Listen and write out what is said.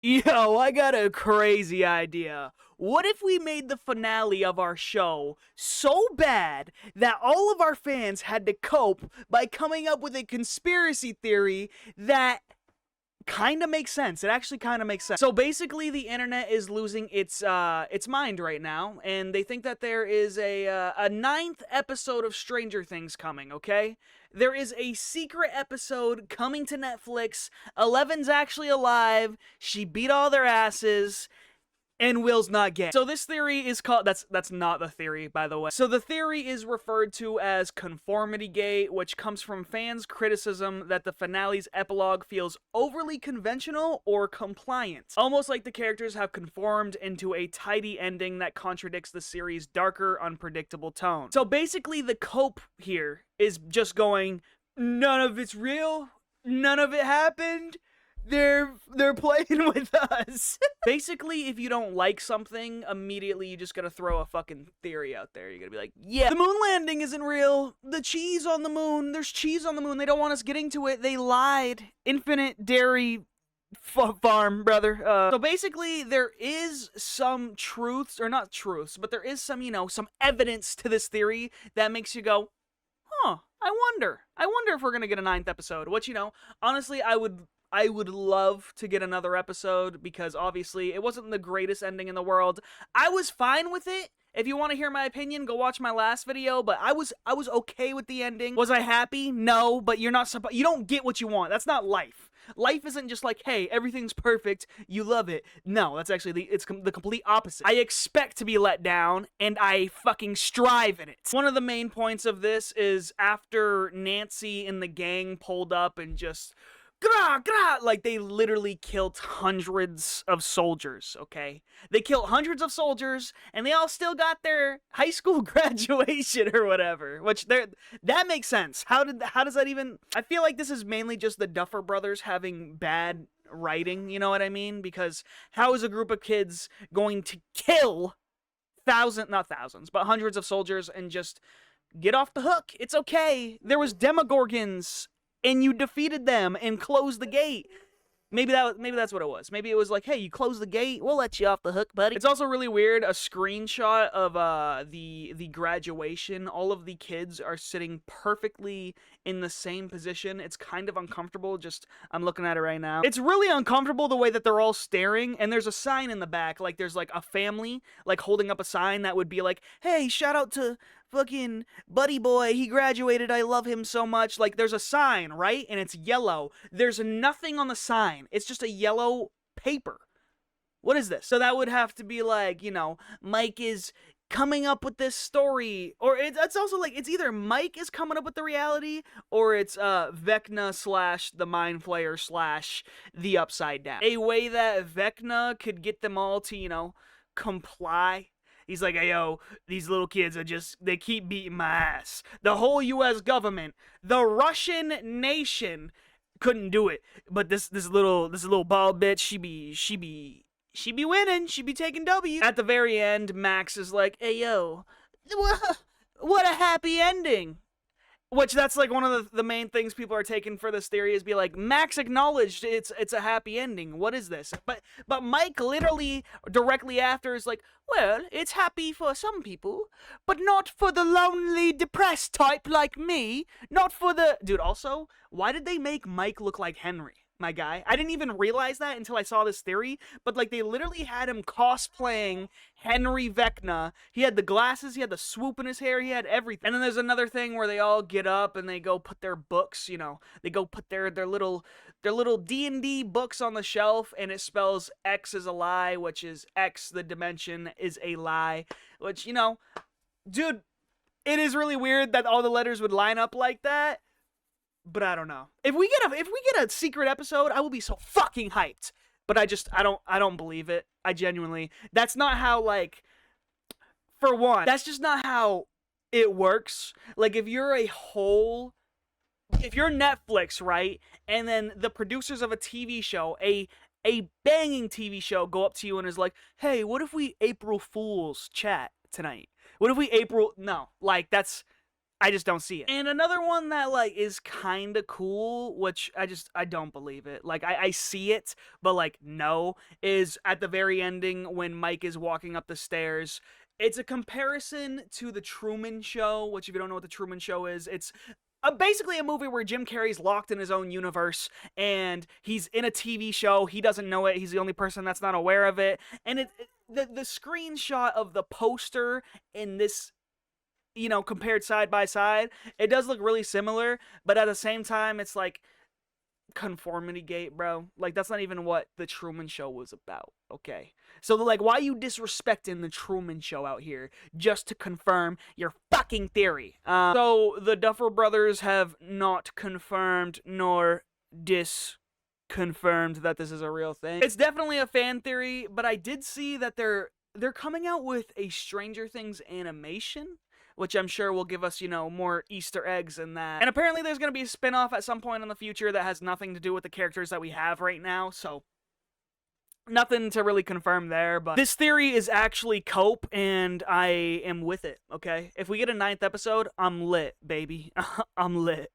Yo, I got a crazy idea. What if we made the finale of our show so bad that all of our fans had to cope by coming up with a conspiracy theory that kind of makes sense. It actually kind of makes sense. So basically, the internet is losing its mind right now, and they think that there is a ninth episode of Stranger Things coming. Okay, there is a secret episode coming to Netflix. Eleven's actually alive. She beat all their asses, and Will's not gay. So this theory is called, that's not the theory, by the way. So the theory is referred to as Conformity Gate, which comes from fans' criticism that the finale's epilogue feels overly conventional or compliant. Almost like the characters have conformed into a tidy ending that contradicts the series' darker, unpredictable tone. So basically the cope here is just going, none of it's real, none of it happened, they're playing with us. Basically, if you don't like something, immediately you just gotta throw a fucking theory out there. You're gonna be like, yeah, the moon landing isn't real. The cheese on the moon, there's cheese on the moon. They don't want us getting to it. They lied. Infinite dairy farm, brother. So basically, there is some truths, or not truths, but there is some, some evidence to this theory that makes you go, huh, I wonder if we're gonna get a ninth episode. Which, honestly, I would love to get another episode, because obviously it wasn't the greatest ending in the world. I was fine with it. If you want to hear my opinion, go watch my last video, but I was okay with the ending. Was I happy? No, but you don't get what you want. That's not life. Life isn't just like, hey, everything's perfect, you love it. No, that's actually the complete opposite. I expect to be let down, and I fucking strive in it. One of the main points of this is after Nancy and the gang pulled up and just like, they literally killed hundreds of soldiers, okay? They killed hundreds of soldiers, and they all still got their high school graduation or whatever, which that makes sense. How does that even... I feel like this is mainly just the Duffer Brothers having bad writing, you know what I mean? Because how is a group of kids going to kill not thousands, but hundreds of soldiers and just get off the hook? It's okay. There was Demogorgons, and you defeated them and closed the gate. Maybe that's what it was. Maybe it was like, hey, you close the gate, we'll let you off the hook, buddy. It's also really weird, a screenshot of the graduation. All of the kids are sitting perfectly in the same position. It's kind of uncomfortable. I'm looking at it right now. It's really uncomfortable the way that they're all staring, and there's a sign in the back, like there's like a family like holding up a sign that would be like, hey, shout out to fucking Buddy Boy, he graduated, I love him so much. Like, there's a sign, right? And it's yellow. There's nothing on the sign. It's just a yellow paper. What is this? So that would have to be like, Mike is coming up with this story. Or it's also like, it's either Mike is coming up with the reality, or it's Vecna / the Mind Flayer / the Upside Down. A way that Vecna could get them all to, comply. He's like, hey, yo, these little kids they keep beating my ass. The whole U.S. government, the Russian nation couldn't do it. But this little bald bitch, she be winning. She be taking W. At the very end, Max is like, hey, yo, what a happy ending. Which, that's like one of the main things people are taking for this theory, is be like, Max acknowledged it's a happy ending. What is this? But Mike literally directly after is like, well, it's happy for some people, but not for the lonely, depressed type like me. Not for the... Dude, also, why did they make Mike look like Henry? My guy. I didn't even realize that until I saw this theory, but like, they literally had him cosplaying Henry Vecna. He had the glasses, he had the swoop in his hair, he had everything. And then there's another thing where they all get up and they go put their books, they go put their little D&D books on the shelf, and it spells X is a lie, which is X, the dimension, is a lie, which, dude, it is really weird that all the letters would line up like that. But I don't know. If we get a secret episode, I will be so fucking hyped. But I don't believe it. I genuinely... That's not how, like... For one, that's just not how it works. Like, if you're Netflix, right? And then the producers of a TV show, a banging TV show, go up to you and is like, hey, what if we April Fool's chat tonight? What if we No. Like, that's... I just don't see it. And another one that like is kind of cool, which I don't believe it. Like I see it, but like no, is at the very ending when Mike is walking up the stairs. It's a comparison to the Truman Show, which if you don't know what the Truman Show is, it's basically a movie where Jim Carrey's locked in his own universe and he's in a TV show. He doesn't know it. He's the only person that's not aware of it. And the screenshot of the poster in this, you know, compared side by side, it does look really similar, but at the same time, it's like conformity gate, bro. Like, that's not even what the Truman Show was about, okay? So, like, why are you disrespecting the Truman Show out here just to confirm your fucking theory? So, the Duffer Brothers have not confirmed nor disconfirmed that this is a real thing. It's definitely a fan theory, but I did see that they're coming out with a Stranger Things animation, which I'm sure will give us, you know, more Easter eggs in that. And apparently there's going to be a spin-off at some point in the future that has nothing to do with the characters that we have right now, so nothing to really confirm there, but this theory is actually cope, and I am with it, okay? If we get a 9th episode, I'm lit, baby. I'm lit.